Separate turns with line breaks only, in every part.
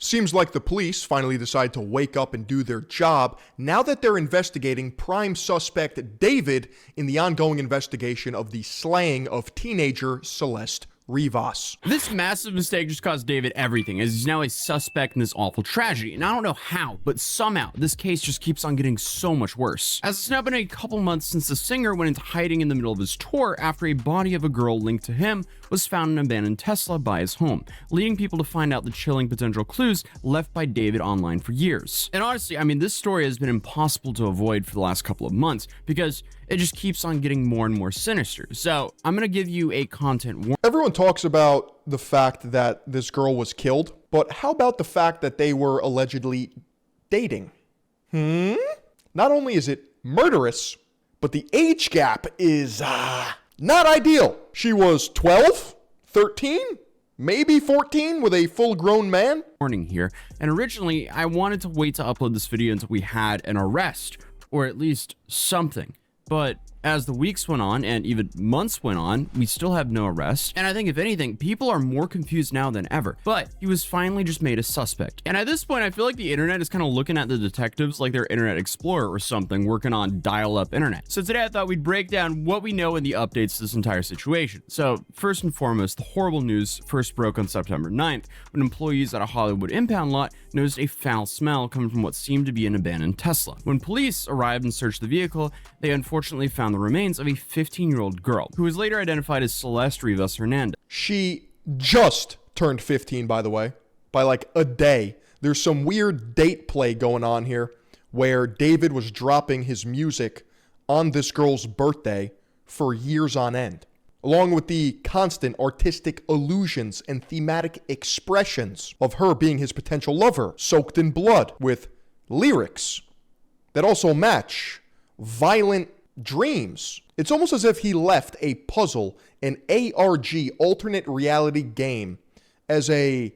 Seems like the police finally decide to wake up and do their job now that they're investigating prime suspect David in the ongoing investigation of the slaying of teenager Celeste Rivas.
This massive mistake just cost David everything, as he's now a suspect in this awful tragedy. And I don't know how, but somehow this case just keeps on getting so much worse. As it's now been a couple months since the singer went into hiding in the middle of his tour after a body of a girl linked to him was found in an abandoned Tesla by his home, leading people to find out the chilling potential clues left by David online for years. And honestly, I mean, this story has been impossible to avoid for the last couple of months because it just keeps on getting more and more sinister. So I'm gonna give you a content warning.
Everyone talks about the fact that this girl was killed, but how about the fact that they were allegedly dating? Not only is it murderous, but the age gap is not ideal. She was 12, 13, maybe 14 with a full-grown man.
Warning here, and originally I wanted to wait to upload this video until we had an arrest, or at least something. But as the weeks went on and even months went on, we still have no arrest. And I think if anything, people are more confused now than ever. But he was finally just made a suspect. And at this point, I feel like the internet is kind of looking at the detectives like they're Internet Explorer or something, working on dial-up internet. So today I thought we'd break down what we know and the updates to this entire situation. So first and foremost, the horrible news first broke on September 9th when employees at a Hollywood impound lot noticed a foul smell coming from what seemed to be an abandoned Tesla. When police arrived and searched the vehicle, they unfortunately found the remains of a 15-year-old girl, who was later identified as Celeste Rivas Hernandez.
She just turned 15, by the way, by like a day. There's some weird date play going on here where David was dropping his music on this girl's birthday for years on end, along with the constant artistic allusions and thematic expressions of her being his potential lover, soaked in blood, with lyrics that also match violent dreams. It's almost as if he left a puzzle, an ARG alternate reality game, as a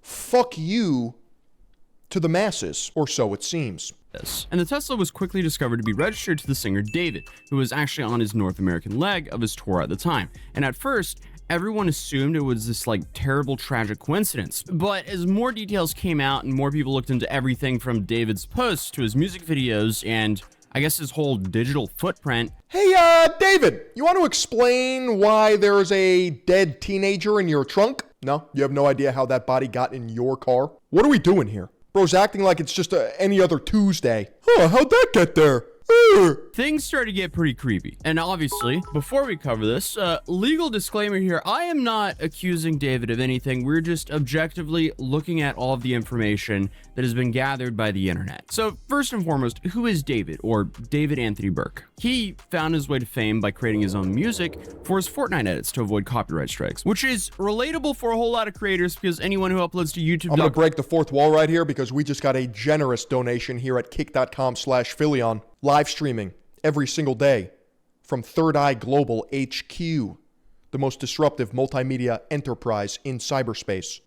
fuck you to the masses, or so it seems.
And the Tesla was quickly discovered to be registered to the singer David, who was actually on his North American leg of his tour at the time. And at first, everyone assumed it was this like terrible tragic coincidence. But as more details came out and more people looked into everything from David's posts to his music videos and I guess his whole digital footprint.
Hey, David, you want to explain why there's a dead teenager in your trunk? No? You have no idea how that body got in your car? What are we doing here? Bro's acting like it's just any other Tuesday. Huh, how'd that get there?
Things started to get pretty creepy. And obviously, before we cover this, legal disclaimer here, I am not accusing David of anything. We're just objectively looking at all of the information that has been gathered by the internet. So first and foremost, who is David, or David Anthony Burke? He found his way to fame by creating his own music for his Fortnite edits to avoid copyright strikes, which is relatable for a whole lot of creators because anyone who uploads to YouTube.
I'm gonna break the fourth wall right here because we just got a generous donation here at kick.com/Philion. Live streaming every single day from Third Eye Global HQ, the most disruptive multimedia enterprise in cyberspace.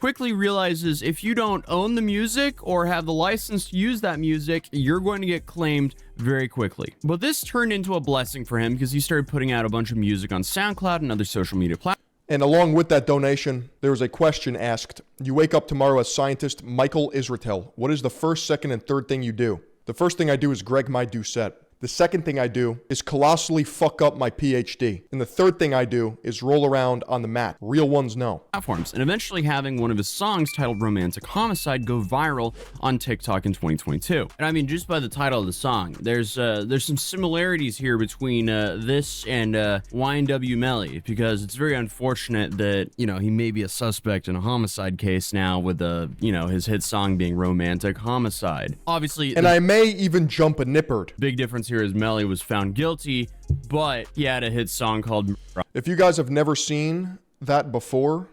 Quickly realizes if you don't own the music or have the license to use that music, you're going to get claimed very quickly. But this turned into a blessing for him because he started putting out a bunch of music on SoundCloud and other social media platforms.
And along with that donation, there was a question asked. You wake up tomorrow as scientist Michael Israetel. What is the first, second, and third thing you do? The first thing I do is Greg my Doucette. The second thing I do is colossally fuck up my PhD. And the third thing I do is roll around on the mat. Real ones know.
Platforms, and eventually having one of his songs titled Romantic Homicide go viral on TikTok in 2022. And I mean, just by the title of the song, there's some similarities here between this and YNW Melly, because it's very unfortunate that, you know, he may be a suspect in a homicide case now with his hit song being Romantic Homicide. Obviously,
and I may even jump a nipperd.
Big difference here is Melly was found guilty, but he had a hit song called...
If you guys have never seen that before,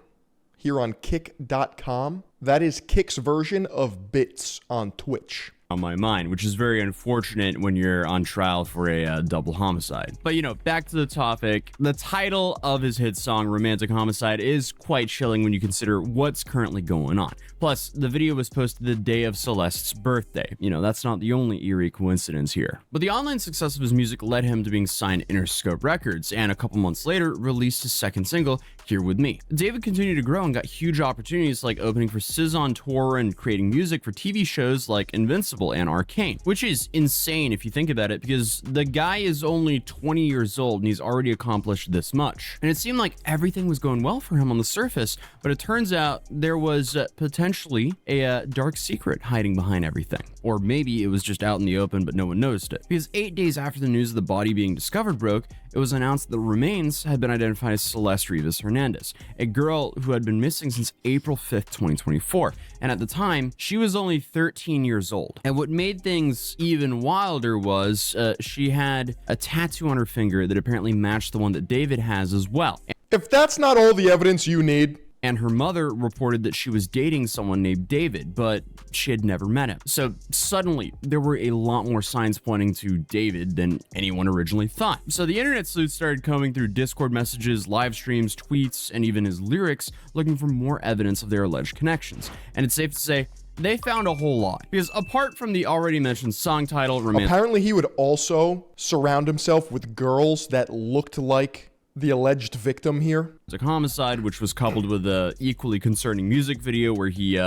here on kick.com, that is Kick's version of Bits on Twitch.
on my mind, which is very unfortunate when you're on trial for a double homicide. But back to the topic. The title of his hit song, Romantic Homicide, is quite chilling when you consider what's currently going on. Plus, the video was posted the day of Celeste's birthday. That's not the only eerie coincidence here. But the online success of his music led him to being signed to Interscope Records, and a couple months later, released his second single, Here With Me. David continued to grow and got huge opportunities like opening for SZA on tour and creating music for TV shows like Invincible and Arcane, which is insane if you think about it, because the guy is only 20 years old and he's already accomplished this much. And it seemed like everything was going well for him on the surface, but it turns out there was potentially a dark secret hiding behind everything. Or maybe it was just out in the open but no one noticed it. Because 8 days after the news of the body being discovered broke, it was announced that the remains had been identified as Celeste Rivas Hernandez, a girl who had been missing since April 5th, 2024. And at the time, she was only 13 years old. And what made things even wilder was she had a tattoo on her finger that apparently matched the one that David has as well.
If that's not all the evidence you need.
And her mother reported that she was dating someone named David, but she had never met him. So suddenly, there were a lot more signs pointing to David than anyone originally thought. So the internet sleuths started combing through Discord messages, live streams, tweets, and even his lyrics, looking for more evidence of their alleged connections. And it's safe to say, they found a whole lot. Because apart from the already mentioned song title,
apparently he would also surround himself with girls that looked like the alleged victim here.
It's a homicide, which was coupled with a equally concerning music video where he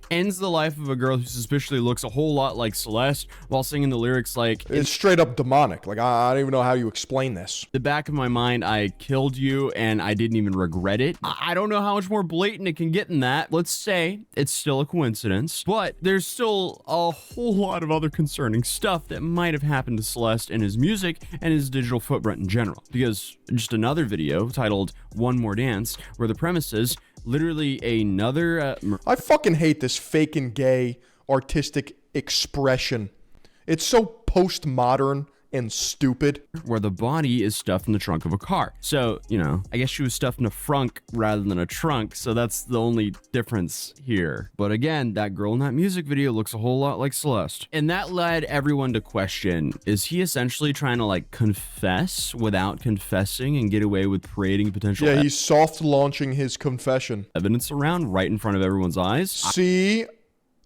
ends the life of a girl who suspiciously looks a whole lot like Celeste while singing the lyrics like...
It's straight up demonic. Like, I don't even know how you explain this.
The back of my mind, I killed you and I didn't even regret it. I don't know how much more blatant it can get than that. Let's say it's still a coincidence, but there's still a whole lot of other concerning stuff that might have happened to Celeste in his music and his digital footprint in general. Because just another video titled One More Dance, where the premise is literally another
I fucking hate this fake and gay artistic expression. It's so postmodern and stupid.
Where the body is stuffed in the trunk of a car. So, I guess she was stuffed in a frunk rather than a trunk, so that's the only difference here. But again, that girl in that music video looks a whole lot like Celeste. And that led everyone to question, is he essentially trying to confess without confessing and get away with parading potential
he's soft launching his confession.
Evidence around right in front of everyone's eyes?
See?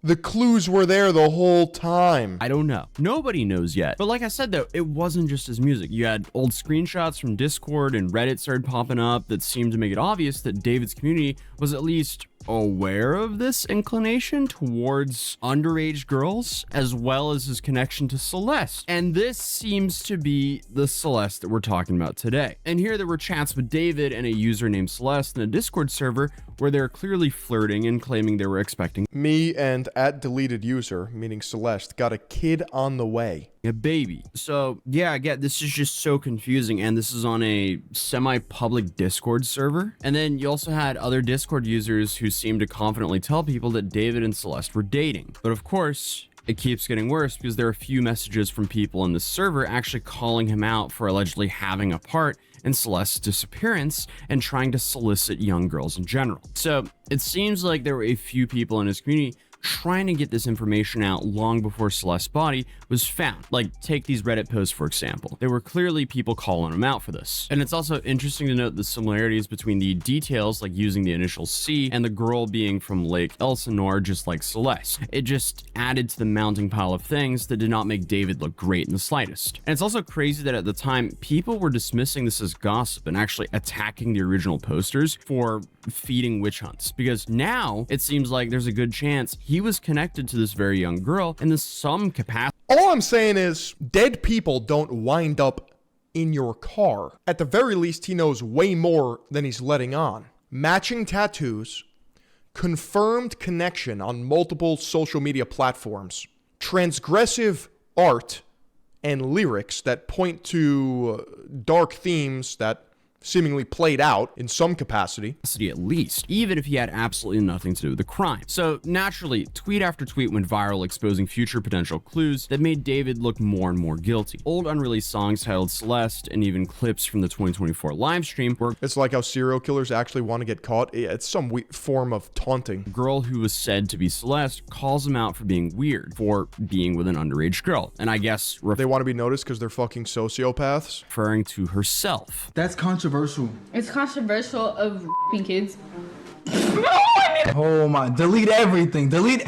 The clues were there the whole time.
I don't know. Nobody knows yet. But like I said, though, it wasn't just his music. You had old screenshots from Discord and Reddit started popping up that seemed to make it obvious that David's community was at least aware of this inclination towards underage girls, as well as his connection to Celeste. And this seems to be the Celeste that we're talking about today. And here there were chats with David and a user named Celeste in a Discord server where they're clearly flirting and claiming they were expecting
me and @deleted_user, meaning Celeste, got a kid on the way.
A baby. So yeah, again, this is just so confusing, and this is on a semi-public Discord server. And then you also had other Discord users who seemed to confidently tell people that David and Celeste were dating. But of course, it keeps getting worse because there are a few messages from people in the server actually calling him out for allegedly having a part in Celeste's disappearance and trying to solicit young girls in general. So it seems like there were a few people in his community trying to get this information out long before Celeste's body was found. Like, take these Reddit posts, for example. There were clearly people calling him out for this. And it's also interesting to note the similarities between the details, like using the initial C, and the girl being from Lake Elsinore, just like Celeste. It just added to the mounting pile of things that did not make David look great in the slightest. And it's also crazy that at the time, people were dismissing this as gossip and actually attacking the original posters for feeding witch hunts. Because now, it seems like there's a good chance he was connected to this very young girl in some capacity.
All I'm saying is, dead people don't wind up in your car. At the very least, he knows way more than he's letting on. Matching tattoos, confirmed connection on multiple social media platforms, transgressive art and lyrics that point to dark themes that seemingly played out in some capacity.
At least, even if he had absolutely nothing to do with the crime. So naturally, tweet after tweet went viral exposing future potential clues that made David look more and more guilty. Old unreleased songs titled Celeste and even clips from the 2024 live stream where
It's like how serial killers actually want to get caught. It's some form of taunting.
a girl who was said to be Celeste calls him out for being weird, for being with an underage girl, and I guess
They want to be noticed because they're fucking sociopaths.
referring to herself.
That's controversial.
It's controversial of kids.
Oh my, delete everything. Delete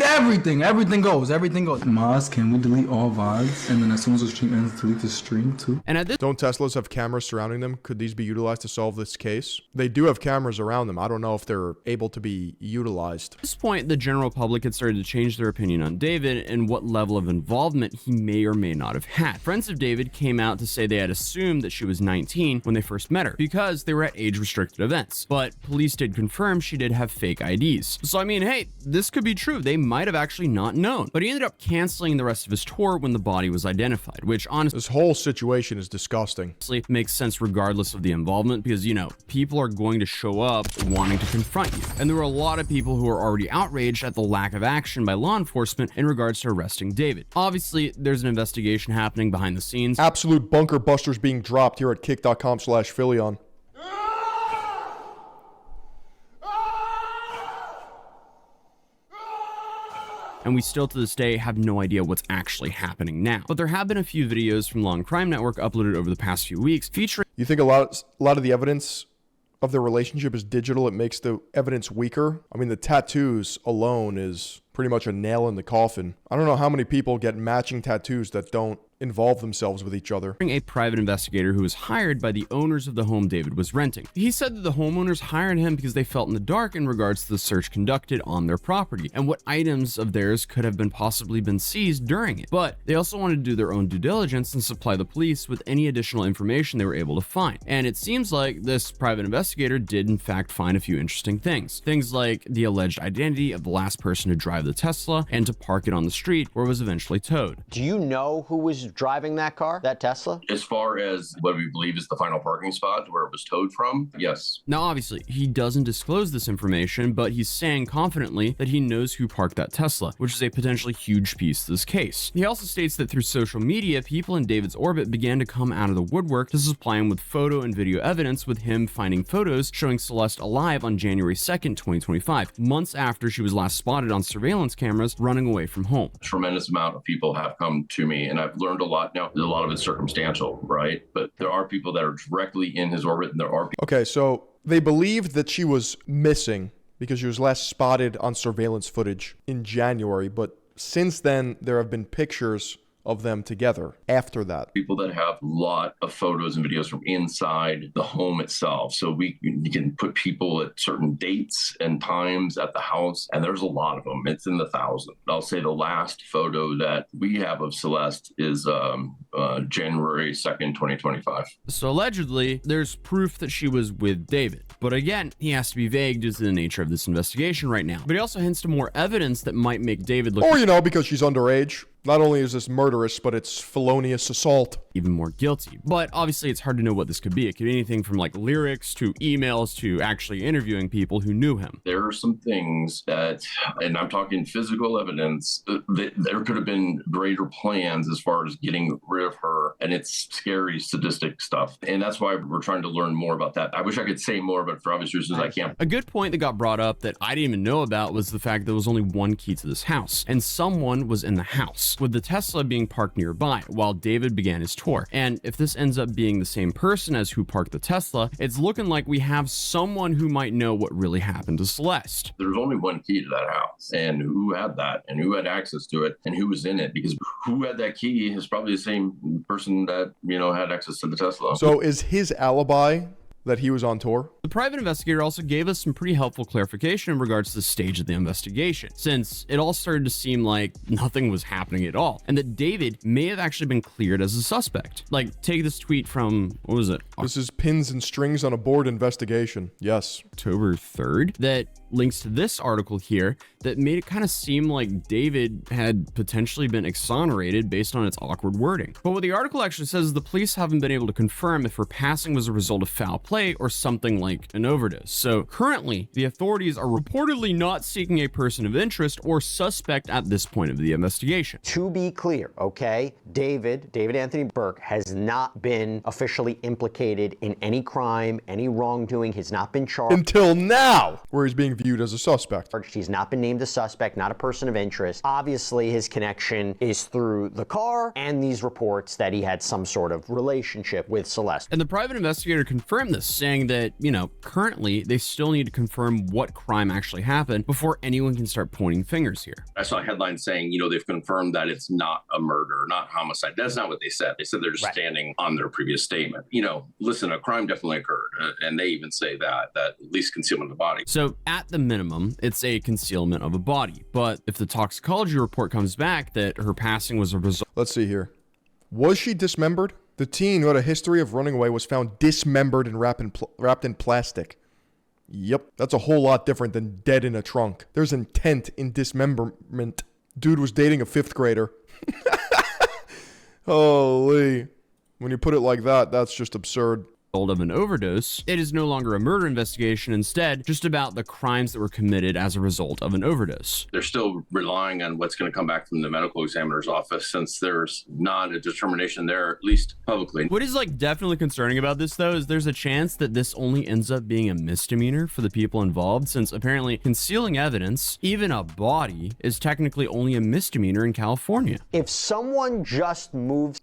everything. Everything goes. Maz, can we delete all VODs? And then as soon as the stream ends, delete the stream too?
And at this
Don't Teslas have cameras surrounding them? Could these be utilized to solve this case? They do have cameras around them. I don't know if they're able to be utilized.
point, the general public had started to change their opinion on David and what level of involvement he may or may not have had. Friends of David came out to say they had assumed that she was 19 when they first met her because they were at age-restricted events, but police did confirm she did have fake IDs. So I mean, hey, this could be true. They might have actually not known. But he ended up canceling the rest of his tour when the body was identified, which honestly
This whole situation is disgusting.
makes sense regardless of the involvement because, you know, people are going to show up wanting to confront you. And there were a lot of people who were already outraged at the lack of action by law enforcement in regards to arresting David. Obviously, there's an investigation happening behind the scenes.
Absolute bunker busters being dropped here at kick.com/Philion.
And we still to this day have no idea what's actually happening now. But there have been a few videos from Law and Crime Network uploaded over the past few weeks featuring
You think a lot of the evidence of their relationship is digital? It makes the evidence weaker? I mean, the tattoos alone is pretty much a nail in the coffin. I don't know how many people get matching tattoos that don't involve themselves with each other.
a private investigator who was hired by the owners of the home David was renting. He said that the homeowners hired him because they felt in the dark in regards to the search conducted on their property and what items of theirs could have been possibly been seized during it. But they also wanted to do their own due diligence and supply the police with any additional information they were able to find. And it seems like this private investigator did in fact find a few interesting things. Things like the alleged identity of the last person to drive the Tesla and to park it on the street where it was eventually towed.
Do you know who was driving that car, that Tesla?
As far as what we believe is the final parking spot where it was towed from, yes.
Now, obviously, he doesn't disclose this information, but he's saying confidently that he knows who parked that Tesla, which is a potentially huge piece to this case. He also states that through social media, people in David's orbit began to come out of the woodwork to supply him with photo and video evidence, with him finding photos showing Celeste alive on January 2nd, 2025, months after she was last spotted on surveillance cameras running away from home.
A tremendous amount of people have come to me, and I've learned a lot. Now, a lot of it's circumstantial, right? But there are people that are directly in his orbit, and there are people.
Okay, so they believed that she was missing because she was last spotted on surveillance footage in January, but since then there have been pictures of them together after that.
People that have a lot of photos and videos from inside the home itself. So you can put people at certain dates and times at the house, and there's a lot of them. It's in the thousands. I'll say the last photo that we have of Celeste is January 2nd, 2025.
So allegedly, there's proof that she was with David. But again, he has to be vague due to the nature of this investigation right now. But he also hints to more evidence that might make David look
Or, you know, because she's underage. Not only is this murderous, but it's felonious assault.
even more guilty. But obviously, it's hard to know what this could be. It could be anything from like lyrics to emails to actually interviewing people who knew him.
There are some things that, and I'm talking physical evidence, that there could have been greater plans as far as getting rid of her, and it's scary, sadistic stuff. And that's why we're trying to learn more about that. I wish I could say more, but for obvious reasons, I can't.
A good point that got brought up that I didn't even know about was the fact there was only one key to this house, and someone was in the house, with the Tesla being parked nearby while David began his tour. And if this ends up being the same person as who parked the Tesla, it's looking like we have someone who might know what really happened to Celeste.
There's only one key to that house, and who had that, and who had access to it, and who was in it, because who had that key is probably the same person that, you know, had access to the Tesla.
So is his alibi that he was on tour?
The private investigator also gave us some pretty helpful clarification in regards to the stage of the investigation, since it all started to seem like nothing was happening at all, and that David may have actually been cleared as a suspect. Like, take this tweet from, what was it?
This is pins and strings on a board investigation. Yes.
October 3rd, that links to this article here that made it kind of seem like David had potentially been exonerated based on its awkward wording. But what the article actually says is the police haven't been able to confirm if her passing was a result of foul play or something like an overdose. So currently, the authorities are reportedly not seeking a person of interest or suspect at this point of the investigation.
To be clear, okay, David Anthony Burke has not been officially implicated in any crime, any wrongdoing. He's not been charged.
Until now, where he's being viewed as a suspect.
He's not been named a suspect, not a person of interest. Obviously, his connection is through the car and these reports that he had some sort of relationship with Celeste.
And the private investigator confirmed this, saying that, currently they still need to confirm what crime actually happened before anyone can start pointing fingers here.
I saw a headline saying, they've confirmed that it's not a murder, not homicide. That's not what they said. They said they're just standing on their previous statement. Listen, a crime definitely occurred. And they even say that at least concealment of the body.
So at the minimum, it's a concealment of a body. But if the toxicology report comes back that her passing was a result.
Let's see here. Was she dismembered? The teen who had a history of running away was found dismembered and wrapped in plastic. Yep, that's a whole lot different than dead in a trunk. There's intent in dismemberment. Dude was dating a 5th grader. Holy. When you put it like that, that's just absurd.
Of an overdose, it is no longer a murder investigation, instead just about the crimes that were committed as a result of an overdose.
They're still relying on what's going to come back from the medical examiner's office since there's not a determination there, at least publicly.
What is definitely concerning about this though is there's a chance that this only ends up being a misdemeanor for the people involved, since apparently concealing evidence, even a body, is technically only a misdemeanor in California.
If someone just moves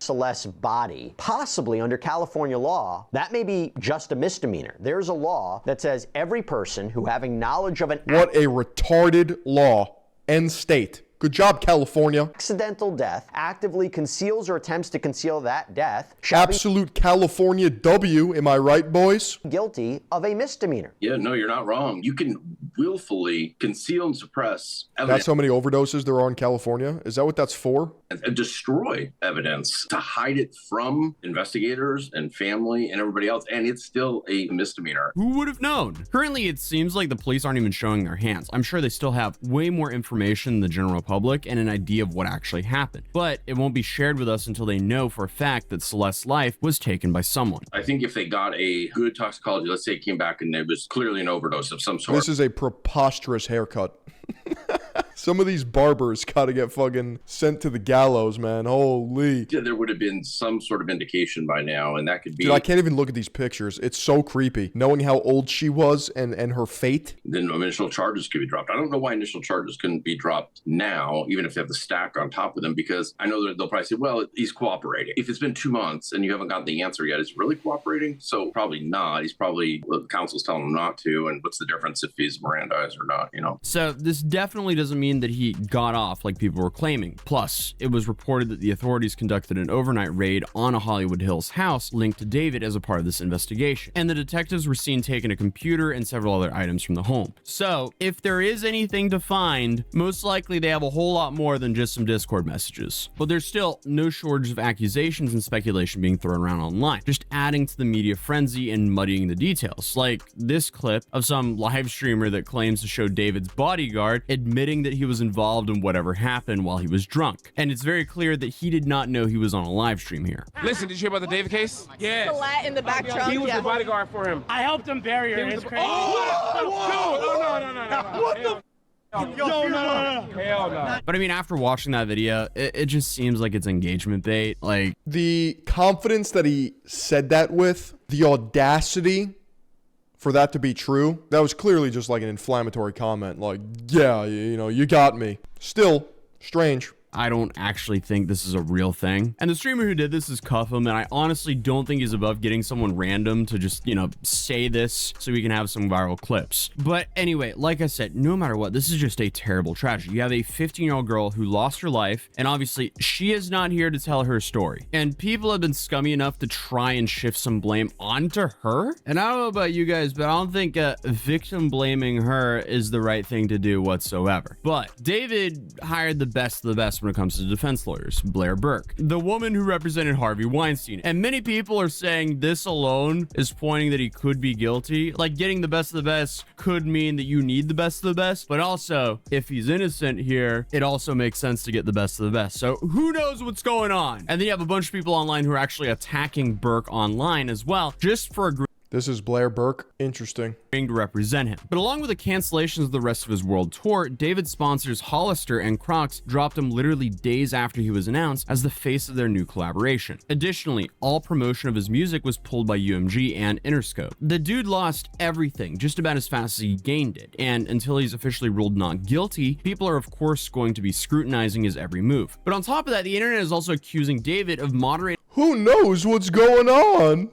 Celeste's body, possibly under California law, that may be just a misdemeanor. There's a law that says every person who having knowledge of an
What a retarded law. End state. Good job, California.
accidental death actively conceals or attempts to conceal that death shall
Absolute California W, am I right, boys?
be guilty of a misdemeanor.
Yeah, no, you're not wrong. You can willfully conceal and suppress
That's
evidence
how many overdoses there are in California? Is that what that's for?
and destroy evidence to hide it from investigators and family and everybody else, and it's still a misdemeanor.
Who would have known? Currently, it seems like the police aren't even showing their hands. I'm sure they still have way more information than the general public and an idea of what actually happened, but it won't be shared with us until they know for a fact that Celeste's life was taken by someone.
I think if they got a good toxicology, let's say it came back and it was clearly an overdose of some sort.
This is a preposterous haircut. Some of these barbers gotta get fucking sent to the gallows, man. Holy.
Yeah, there would have been some sort of indication by now, and that could be.
Dude, I can't even look at these pictures. It's so creepy. Knowing how old she was and her fate.
Then initial charges could be dropped. I don't know why initial charges couldn't be dropped now, even if they have the stack on top of them, because I know they'll probably say, well, he's cooperating. If it's been 2 months and you haven't gotten the answer yet, is he really cooperating? So probably not. He's probably, well, the counsel's telling him not to, and what's the difference if he's Mirandized or not,
So this definitely doesn't mean that he got off like people were claiming. Plus, it was reported that the authorities conducted an overnight raid on a Hollywood Hills house linked to David as a part of this investigation. And the detectives were seen taking a computer and several other items from the home. So if there is anything to find, most likely they have a whole lot more than just some Discord messages. But there's still no shortage of accusations and speculation being thrown around online, just adding to the media frenzy and muddying the details. Like this clip of some live streamer that claims to show David's bodyguard admitting that he was involved in whatever happened while he was drunk. And it's very clear that he did not know he was on a live stream here.
Listen, did you hear about the David case? Yeah.
In the back trunk.
He was the bodyguard for him.
I helped him bury her. It's crazy.
No. What the? No. Hell no.
But I mean, after watching that video, it just seems like it's engagement bait. Like,
The confidence that he said that with, the audacity for that to be true, that was clearly just like an inflammatory comment. Like, yeah, you got me. Still, strange.
I don't actually think this is a real thing. And the streamer who did this is Cuff him, and I honestly don't think he's above getting someone random to just, say this so we can have some viral clips. But anyway, like I said, no matter what, this is just a terrible tragedy. You have a 15-year-old girl who lost her life, and obviously she is not here to tell her story. And people have been scummy enough to try and shift some blame onto her. And I don't know about you guys, but I don't think victim blaming her is the right thing to do whatsoever. But David hired the best of the best when it comes to defense lawyers, Blair Burke, the woman who represented Harvey Weinstein. And many people are saying this alone is pointing that he could be guilty. Like, getting the best of the best could mean that you need the best of the best, but also if he's innocent here, it also makes sense to get the best of the best. So who knows what's going on? And then you have a bunch of people online who are actually attacking Burke online as well, just for agreeing.
This is Blair Burke. Interesting.
To represent him. But along with the cancellations of the rest of his world tour, David's sponsors Hollister and Crocs dropped him literally days after he was announced as the face of their new collaboration. Additionally, all promotion of his music was pulled by UMG and Interscope. The dude lost everything just about as fast as he gained it, and until he's officially ruled not guilty, people are of course going to be scrutinizing his every move. But on top of that, the internet is also accusing David of moderating
Who knows what's going on?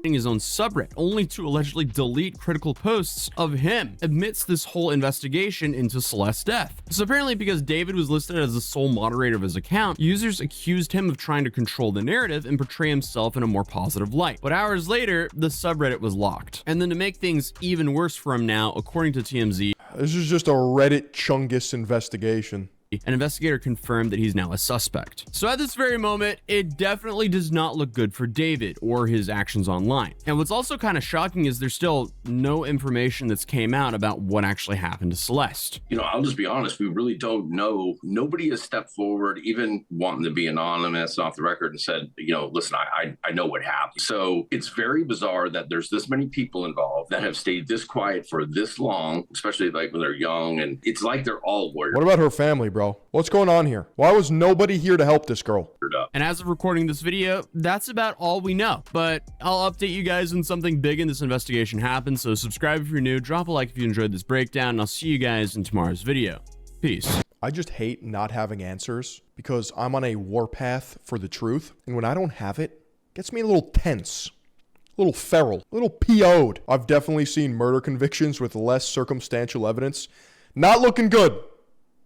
his own subreddit, only to allegedly delete critical posts of him amidst this whole investigation into Celeste's death. So apparently, because David was listed as the sole moderator of his account, users accused him of trying to control the narrative and portray himself in a more positive light. But hours later, the subreddit was locked. And then to make things even worse for him now, according to TMZ,
This is just a Reddit Chungus investigation.
an investigator confirmed that he's now a suspect. So at this very moment, it definitely does not look good for David or his actions online. And what's also kind of shocking is there's still no information that's came out about what actually happened to Celeste.
You know, I'll just be honest, we really don't know. Nobody has stepped forward, even wanting to be anonymous off the record, and said, you know, listen, I know what happened. So it's very bizarre that there's this many people involved that have stayed this quiet for this long, especially like when they're young, and it's like they're all lawyers.
What about her family, bro? What's going on here? Why was nobody here to help this girl?
And as of recording this video, that's about all we know. But I'll update you guys when something big in this investigation happens. So subscribe if you're new, drop a like if you enjoyed this breakdown, and I'll see you guys in tomorrow's video. Peace.
I just hate not having answers because I'm on a warpath for the truth. And when I don't have it, it gets me a little tense, a little feral, a little PO'd. I've definitely seen murder convictions with less circumstantial evidence. Not looking good.